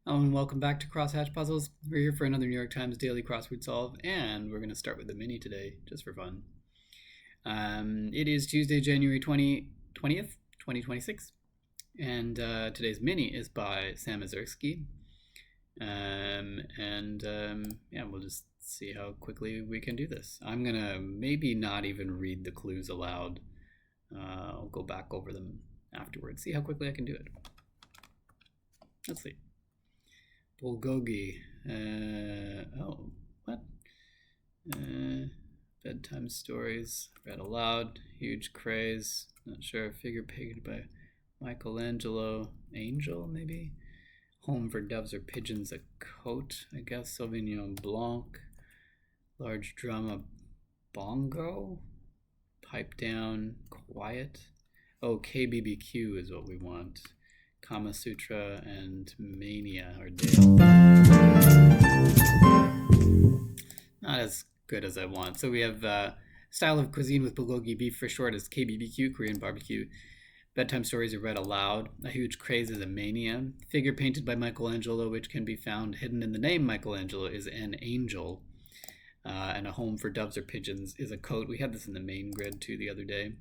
Hello and welcome back to Crosshatch Puzzles. We're here for another New York Times Daily Crossword Solve, and we're going to start with the mini today, just for fun. It is Tuesday, January 20th, 2026, and today's mini is by Sam Mazursky. Yeah, we'll just see how quickly we can do this. I'm going to maybe not even read the clues aloud. I'll go back over them afterwards, see how quickly I can do it. Let's see. Bulgogi. Oh, what? Bedtime stories. Read aloud. Huge craze. Not sure. Figure painted by Michelangelo. Angel, maybe? Home for doves or pigeons. A coat, I guess. Sauvignon Blanc. Large drama. Bongo. Pipe down. Quiet. Oh, KBBQ is what we want. Kama Sutra and Mania or Dale. Not as good as I want. So we have style of cuisine with bulgogi beef for short is KBBQ, Korean barbecue. Bedtime stories are read aloud. A huge craze is a mania. Figure painted by Michelangelo, which can be found hidden in the name Michelangelo, is an angel. And a home for doves or pigeons is a coat. We had this in the main grid too the other day.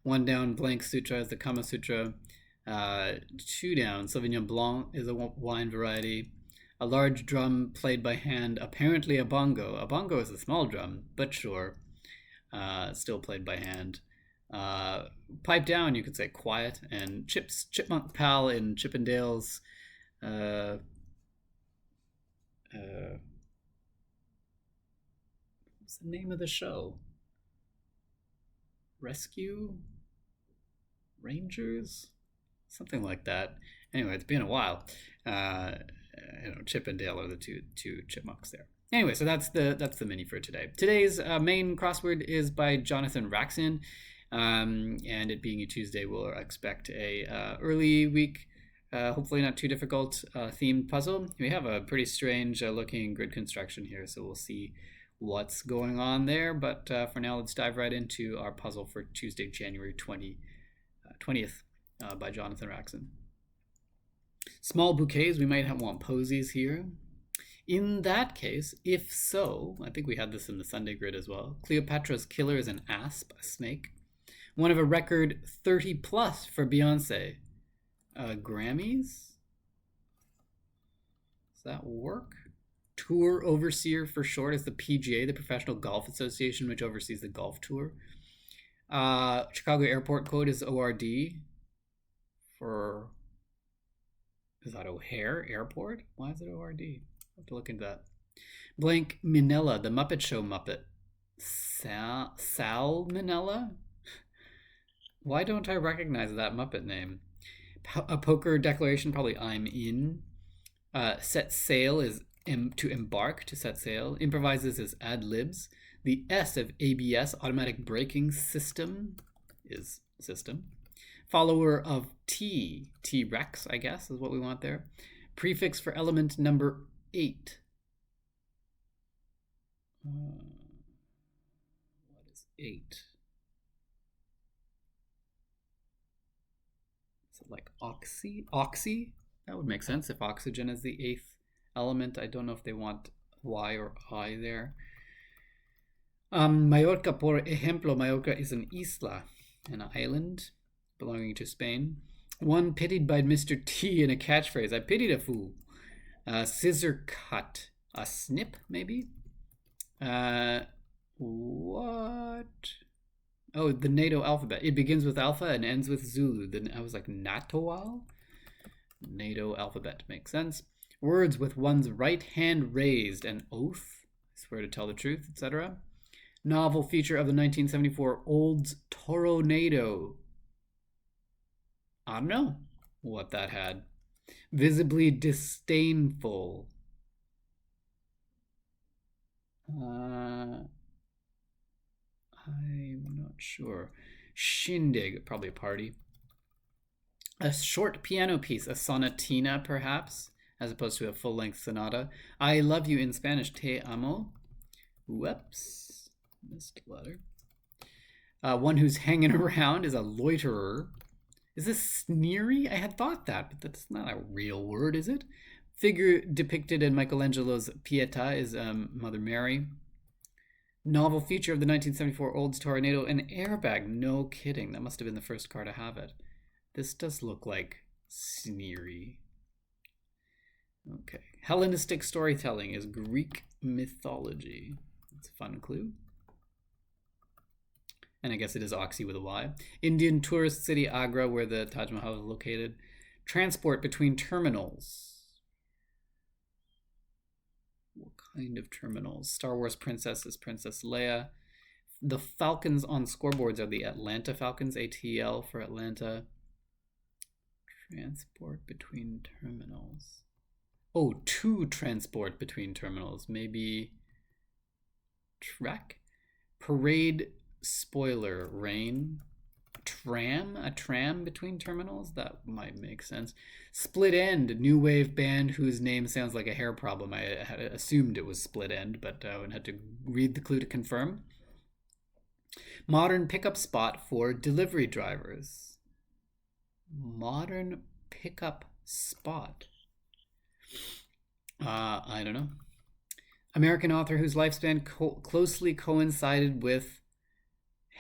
One down, blank sutra is the Kama Sutra. Two down, Sauvignon Blanc is a wine variety. A large drum played by hand, apparently a bongo. A bongo is a small drum, but sure. Still played by hand. Pipe down, you could say quiet. And Chipmunk Pal in Chippendales. What's the name of the show? Rescue Rangers? Something like that. Anyway, it's been a while. Chip and Dale are the two chipmunks there. Anyway, so that's the mini for today. Today's main crossword is by Jonathan Raxin, and it being a Tuesday, we'll expect a early week, hopefully not too difficult themed puzzle. We have a pretty strange looking grid construction here, so we'll see what's going on there. But for now, let's dive right into our puzzle for Tuesday, January 20th. By Jonathan Raxin. Small bouquets, we might want posies here. In that case, if so, I think we had this in the Sunday grid as well. Cleopatra's Killer is an asp, a snake. One of a record 30 plus for Beyonce. Grammys? Does that work? Tour Overseer for short is the PGA, the Professional Golf Association, which oversees the golf tour. Chicago Airport code is ORD. Is that O'Hare Airport? Why is it ORD? I have to look into that. Blank Minella, the Muppet Show Muppet. Sal Minella? Why don't I recognize that Muppet name? A poker declaration, probably I'm in. Set sail is to embark, to set sail. Improvises is ad libs. The S of ABS, automatic braking system, is system. Follower of T-Rex, I guess, is what we want there. Prefix for element number 8. What is 8? Is it like oxy? Oxy? That would make sense if oxygen is the 8th element. I don't know if they want Y or I there. Mallorca, por ejemplo, Mallorca is an isla, an island belonging to Spain. One pitied by Mr. T in a catchphrase. I pitied a fool. Scissor cut. A snip, maybe? What? Oh, the NATO alphabet. It begins with alpha and ends with Zulu. Then I was like, Natowal? NATO alphabet. Makes sense. Words with one's right hand raised. An oath. I swear to tell the truth, etc. Novel feature of the 1974 Olds Toronado. I don't know what that had. Visibly disdainful. I'm not sure. Shindig, probably a party. A short piano piece, a sonatina perhaps, as opposed to a full-length sonata. I love you in Spanish, te amo. Whoops, missed letter. One who's hanging around is a loiterer. Is this sneery? I had thought that, but that's not a real word, is it? Figure depicted in Michelangelo's Pietà is Mother Mary. Novel feature of the 1974 Olds Tornado, an airbag. No kidding. That must have been the first car to have it. This does look like sneery. Okay. Hellenistic storytelling is Greek mythology. That's a fun clue. And I guess it is Oxy with a Y. Indian tourist city Agra, where the Taj Mahal is located. Transport between terminals. What kind of terminals? Star Wars Princess is Princess Leia. The Falcons on scoreboards are the Atlanta Falcons, ATL for Atlanta. Transport between terminals. Oh, to transport between terminals. Maybe trek? Parade spoiler rain. Tram? A tram between terminals? That might make sense. Split End, new wave band whose name sounds like a hair problem. I had assumed it was Split End, but I had to read the clue to confirm. Modern pickup spot for delivery drivers. Modern pickup spot. I don't know. American author whose lifespan closely coincided with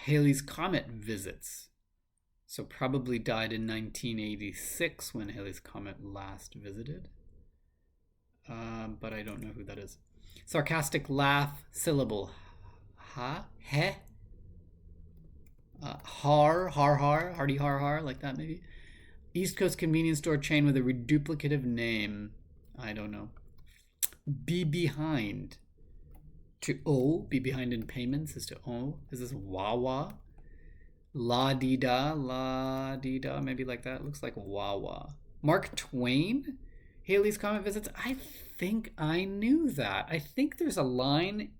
Halley's Comet visits. So probably died in 1986 when Halley's Comet last visited. But I don't know who that is. Sarcastic laugh, syllable. Ha? Heh? Har, hardy har, like that maybe. East Coast convenience store chain with a reduplicative name. I don't know. Be behind. To owe, be behind in payments is to owe. Is this Wawa? La-dee-da, maybe like that. Looks like Wawa. Mark Twain? Halley's Comet visits? I think I knew that. I think there's a line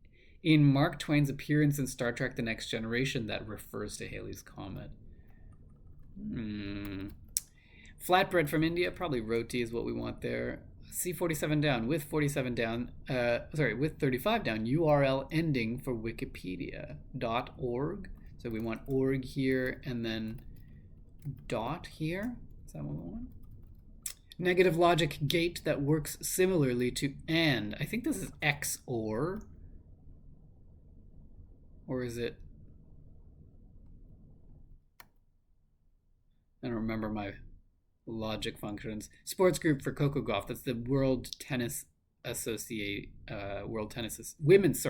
in Mark Twain's appearance in Star Trek The Next Generation that refers to Halley's Comet. Flatbread from India, probably roti is what we want there. C47 down, with 47 down, with 35 down, URL ending for Wikipedia, .org. So we want org here and then dot here. Is that what we want? Negative logic gate that works similarly to and. I think this is XOR. Or is it? I don't remember my logic functions. Sports group for Coco Golf. That's the World Tennis Association. Women's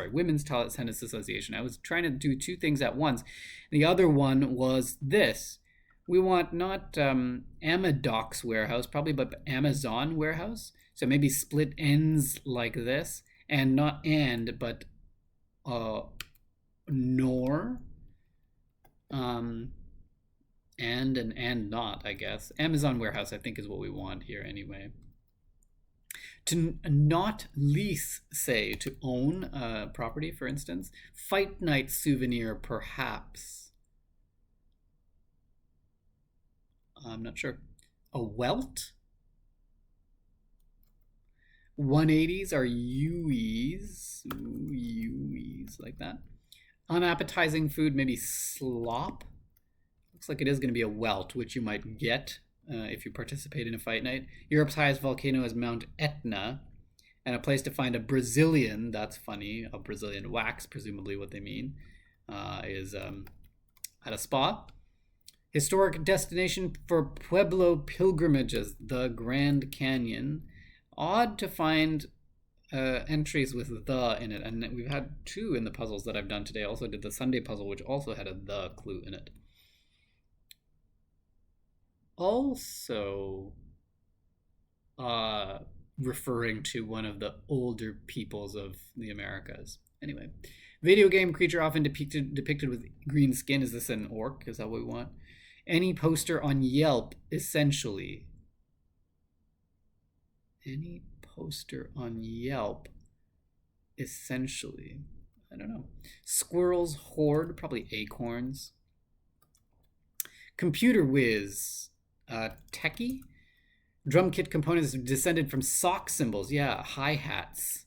Tennis Association. I was trying to do two things at once. The other one was this. We want not Amadox warehouse, probably, but Amazon warehouse. So maybe split ends like this, and not and, but nor. And not, I guess. Amazon warehouse, I think, is what we want here anyway. To not lease, say, to own property, for instance. Fight night souvenir, perhaps. I'm not sure. A welt? 180s are U's. U's, like that. Unappetizing food, maybe slop. Looks like it is going to be a welt, which you might get if you participate in a fight night. Europe's highest volcano is Mount Etna. And a place to find a Brazilian, that's funny, a Brazilian wax, presumably what they mean, is at a spa. Historic destination for Pueblo pilgrimages, the Grand Canyon. Odd to find entries with the in it. And we've had two in the puzzles that I've done today. I also did the Sunday puzzle, which also had a the clue in it. Also referring to one of the older peoples of the Americas. Anyway, video game creature often depicted with green skin. Is this an orc? Is that what we want? Any poster on Yelp, essentially. Any poster on Yelp, essentially. I don't know. Squirrels hoard, probably acorns. Computer whiz, techie. Drum kit components descended from sock cymbals. Yeah, hi-hats.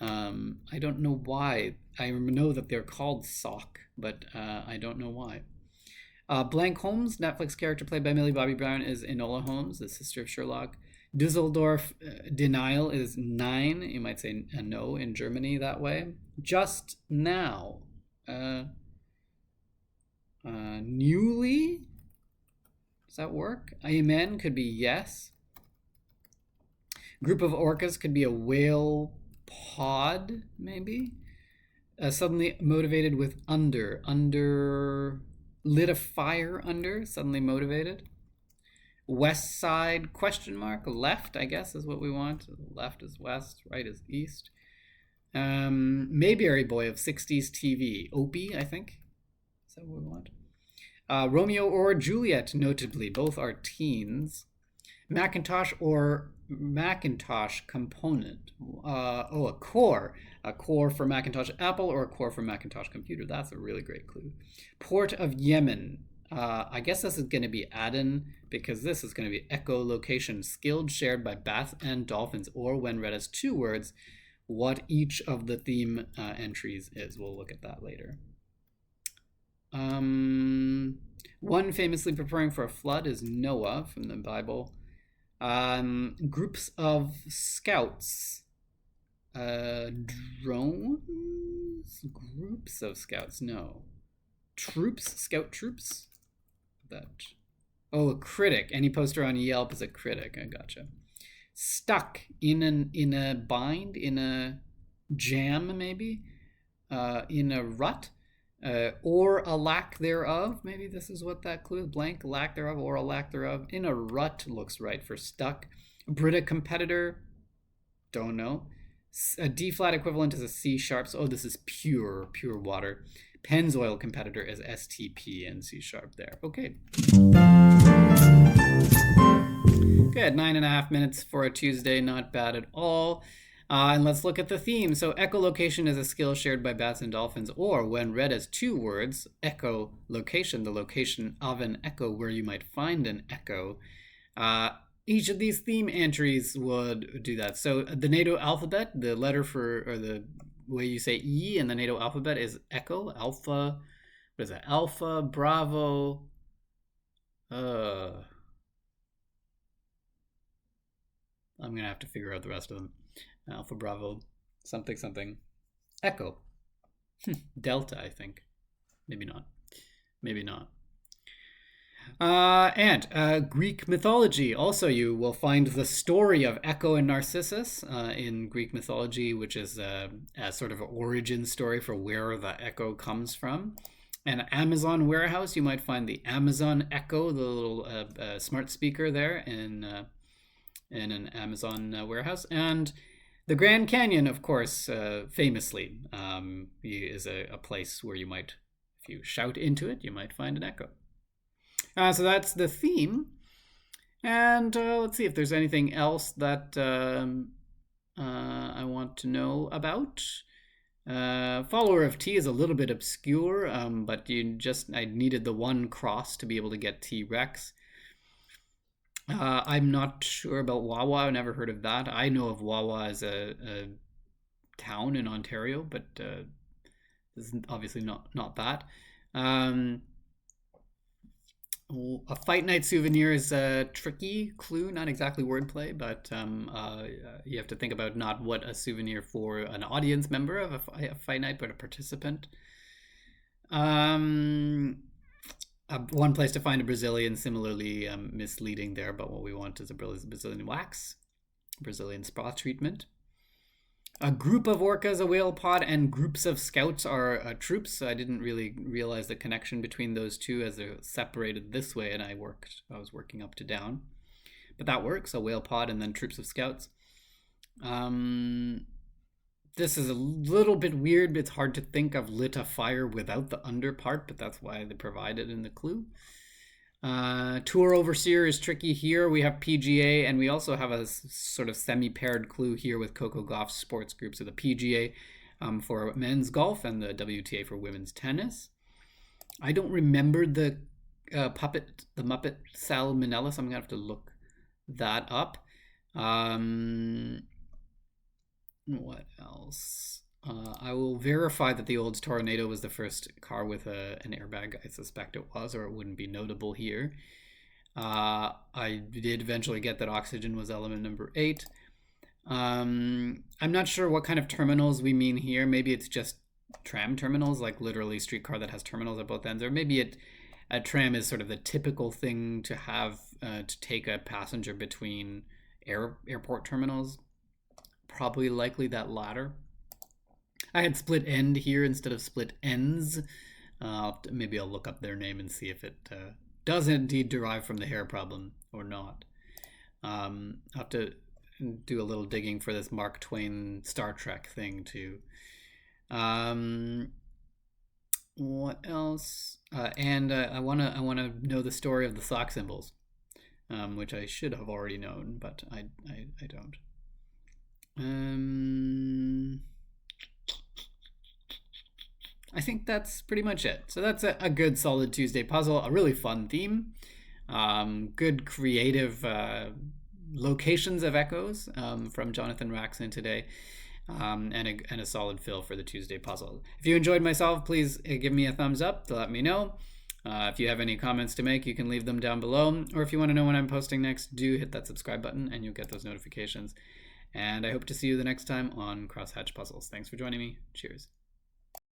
I don't know why. I know that they're called sock, but I don't know why. Blank Holmes, Netflix character played by Millie Bobby Brown, is Enola Holmes, the sister of Sherlock. Düsseldorf denial is 9. You might say a no in Germany that way. Just now. Newly? Does that work? Amen could be yes. Group of orcas could be a whale pod, maybe. Suddenly motivated with under. Lit a fire under. Suddenly motivated. West side question mark. Left, I guess, is what we want. Left is west. Right is east. Mayberry boy of 60s TV. Opie, I think. Is that what we want? Romeo or Juliet, notably. Both are teens. Macintosh or Macintosh component. A core. A core for Macintosh Apple or a core for Macintosh computer. That's a really great clue. Port of Yemen. I guess this is going to be Aden because this is going to be echolocation skilled shared by bats and dolphins, or when read as 2 words, what each of the theme entries is. We'll look at that later. One famously preparing for a flood is Noah from the Bible. Groups of scouts. Drones? Groups of scouts, no. Troops? Scout troops? That. Oh, a critic. Any poster on Yelp is a critic. I gotcha. Stuck in a bind, in a jam, maybe? In a rut? Or a lack thereof. Maybe this is what that clue is. Blank, lack thereof, or a lack thereof. In a rut looks right for stuck. Brita competitor. Don't know. A D flat equivalent is a C sharp. So, this is pure water. Pennzoil competitor is STP and C sharp there. Okay. Good. 9.5 minutes for a Tuesday. Not bad at all. And let's look at the theme. So echolocation is a skill shared by bats and dolphins, or when read as 2 words, echolocation, the location of an echo, where you might find an echo. Each of these theme entries would do that. So the NATO alphabet, the letter for, or the way you say E in the NATO alphabet is echo, alpha, what is that? Alpha, Bravo, I'm going to have to figure out the rest of them. Alpha, Bravo, something. Echo. Delta, I think. Maybe not. And Greek mythology. Also, you will find the story of Echo and Narcissus in Greek mythology, which is a sort of an origin story for where the Echo comes from. An Amazon warehouse, you might find the Amazon Echo, the little smart speaker there in an Amazon warehouse. And the Grand Canyon, of course, famously, is a place where you might, if you shout into it, you might find an echo. So that's the theme. And let's see if there's anything else that I want to know about. Follower of T is a little bit obscure, but I needed the 1 cross to be able to get T-Rex. I'm not sure about Wawa. I've never heard of that. I know of Wawa as a town in Ontario, but this is obviously not that. A Fight Night souvenir is a tricky clue, not exactly wordplay, but you have to think about not what a souvenir for an audience member of a Fight Night, but a participant. One place to find a Brazilian, similarly misleading there, but what we want is a Brazilian wax, Brazilian spa treatment. A group of orcas, a whale pod, and groups of scouts are troops. I didn't really realize the connection between those two as they're separated this way, and I was working up to down. But that works, a whale pod and then troops of scouts. This is a little bit weird. It's hard to think of lit a fire without the under part, but that's why they provide it in the clue. Tour overseer is tricky here. We have PGA, and we also have a sort of semi-paired clue here with Coco Gauff's sports group. So the PGA for men's golf and the WTA for women's tennis. I don't remember the Muppet Salmonella, so I'm going to have to look that up. What else? I will verify that the Olds Tornado was the first car with an airbag. I suspect it was, or it wouldn't be notable here. I did eventually get that oxygen was element number 8. I'm not sure what kind of terminals we mean here. Maybe it's just tram terminals, like literally streetcar that has terminals at both ends, or maybe a tram is sort of the typical thing to have to take a passenger between airport terminals. Probably likely that latter. I had split end here instead of split ends. Maybe I'll look up their name and see if it does indeed derive from the hair problem or not. I'll have to do a little digging for this Mark Twain Star Trek thing too. What else? And I wanna know the story of the sock symbols, which I should have already known, but I don't. I think that's pretty much it. So that's a good solid Tuesday puzzle, a really fun theme, good creative locations of echoes from Jonathan Raxon today, and a solid fill for the Tuesday puzzle. If you enjoyed myself, please give me a thumbs up to let me know. If you have any comments to make, you can leave them down below, or if you want to know when I'm posting next, do hit that subscribe button and you'll get those notifications. And I hope to see you the next time on Crosshatch Puzzles. Thanks for joining me. Cheers.